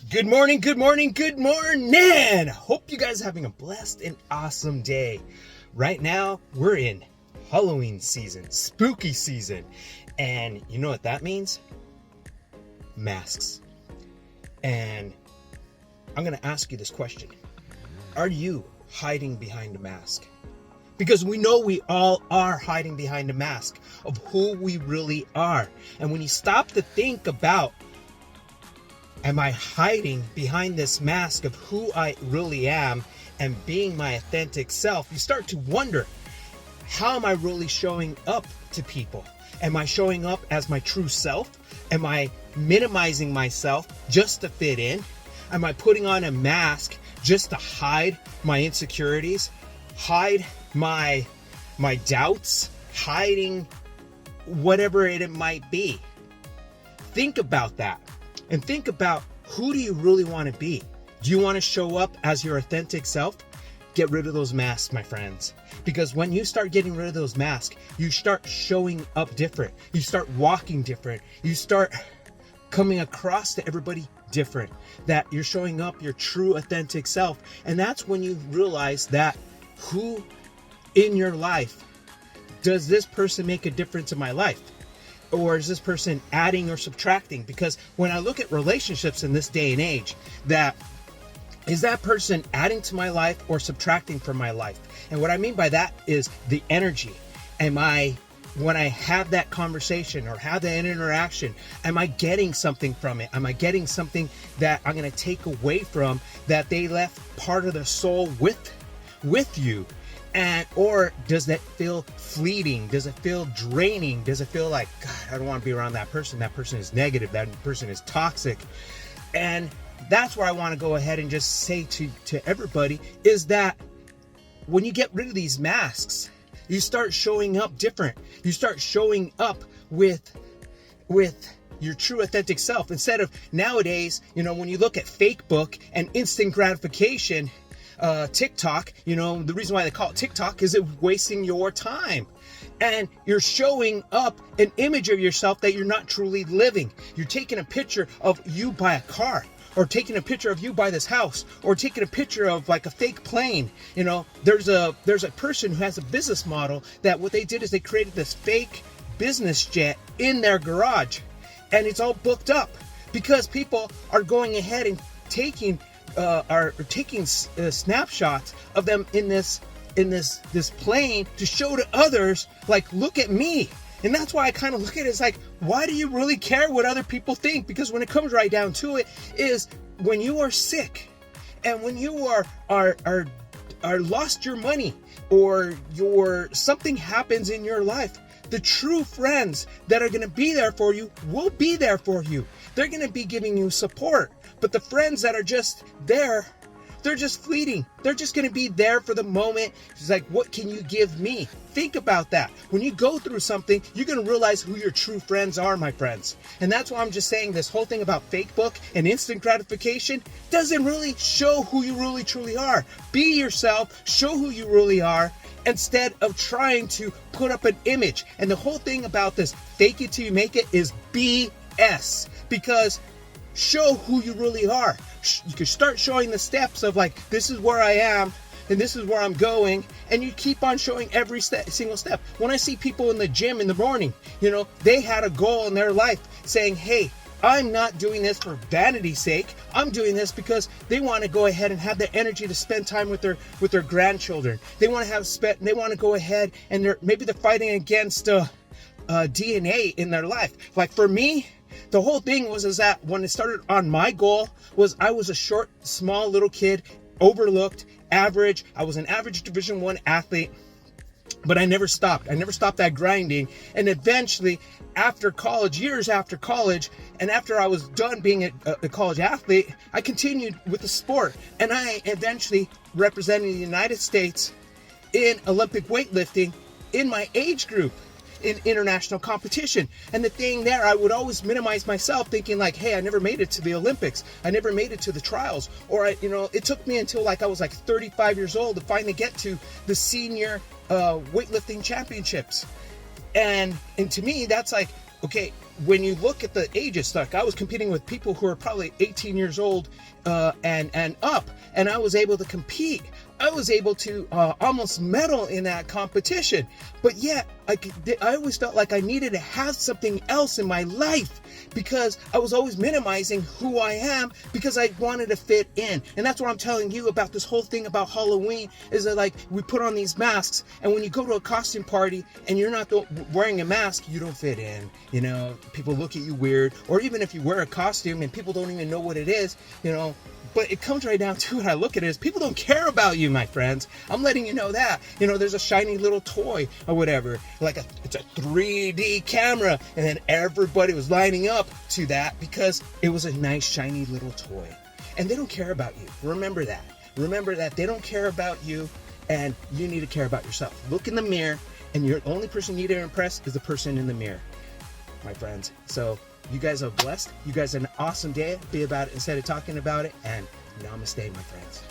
Good morning, good morning, good morning. Hope you guys are having a blessed and awesome day. Right now, we're in Halloween season, spooky season. And you know what that means? Masks. And I'm going to ask you this question. Are you hiding behind a mask? Because we know we all are hiding behind a mask of who we really are. And when you stop to think about, am I hiding behind this mask of who I really am and being my authentic self? You start to wonder, how am I really showing up to people? Am I showing up as my true self? Am I minimizing myself just to fit in? Am I putting on a mask just to hide my insecurities, hide my doubts, hiding whatever it might be? Think about that. And think about, who do you really want to be? Do you want to show up as your authentic self? Get rid of those masks, my friends. Because when you start getting rid of those masks, you start showing up different. You start walking different. You start coming across to everybody different. That you're showing up your true authentic self. And that's when you realize that, who in your life, does this person make a difference in my life? Or is this person adding or subtracting? Because when I look at relationships in this day and age, is that person adding to my life or subtracting from my life? And what I mean by that is the energy. When I have that conversation or have that interaction, am I getting something from it? Am I getting something that I'm going to take away from, that they left part of their soul with you? Or does that feel fleeting? Does it feel draining? Does it feel like, God, I don't want to be around that person. That person is negative. That person is toxic. And that's where I want to go ahead and just say to everybody, is that when you get rid of these masks, you start showing up different. You start showing up with your true authentic self. Instead of nowadays, when you look at Facebook and instant gratification, TikTok, the reason why they call it TikTok is it's wasting your time. And you're showing up an image of yourself that you're not truly living. You're taking a picture of you by a car, or taking a picture of you by this house, or taking a picture of like a fake plane. There's a person who has a business model that what they did is they created this fake business jet in their garage, and it's all booked up because people are going ahead and taking snapshots of them in this plane to show to others, like, look at me. And that's why I kind of look at it as like, why do you really care what other people think? Because when it comes right down to it, is when you are sick and when you are lost your money, or something happens in your life, the true friends that are going to be there for you will be there for you. They're going to be giving you support. But the friends that are just there, they're just fleeting. They're just going to be there for the moment. It's like, what can you give me? Think about that. When you go through something, you're going to realize who your true friends are, my friends. And that's why I'm just saying this whole thing about Facebook and instant gratification doesn't really show who you really truly are. Be yourself. Show who you really are, instead of trying to put up an image. And the whole thing about this fake it till you make it is BS. Because show who you really are. You can start showing the steps of, like, this is where I am and this is where I'm going, and you keep on showing every single step. When I see people in the gym in the morning, they had a goal in their life saying, hey, I'm not doing this for vanity's sake. I'm doing this because they want to go ahead and have the energy to spend time with their grandchildren. They want to go ahead and maybe they're fighting against DNA in their life. Like for me, the whole thing is that when it started on my goal was, I was a short, small little kid, overlooked, average. I was an average Division I athlete, but I never stopped. I never stopped that grinding. And eventually, after college, years after college, and after I was done being a college athlete, I continued with the sport. And I eventually represented the United States in Olympic weightlifting in my age group, in international competition. And the thing there, I would always minimize myself, thinking like, hey, I never made it to the Olympics. I never made it to the trials. Or, it took me until I was 35 years old to finally get to the senior weightlifting championships. And to me, that's like, okay, when you look at the ages, like I was competing with people who are probably 18 years old and up, and I was able to compete. I was able to almost medal in that competition, but yet I always felt like I needed to have something else in my life, because I was always minimizing who I am because I wanted to fit in. And that's what I'm telling you about this whole thing about Halloween, is that like we put on these masks, and when you go to a costume party and you're not wearing a mask, you don't fit in. You know, people look at you weird, or even if you wear a costume and people don't even know what it is, you know. But it comes right down to it. I look at it as people don't care about you, my friends. I'm letting you know that. You know, there's a shiny little toy or whatever, like it's a 3D camera, and then everybody was lining up to that because it was a nice shiny little toy. And they don't care about you. Remember that. Remember that they don't care about you, and you need to care about yourself. Look in the mirror, and the only person you need to impress is the person in the mirror, my friends. So you guys are blessed. You guys have an awesome day. Be about it instead of talking about it. And namaste, my friends.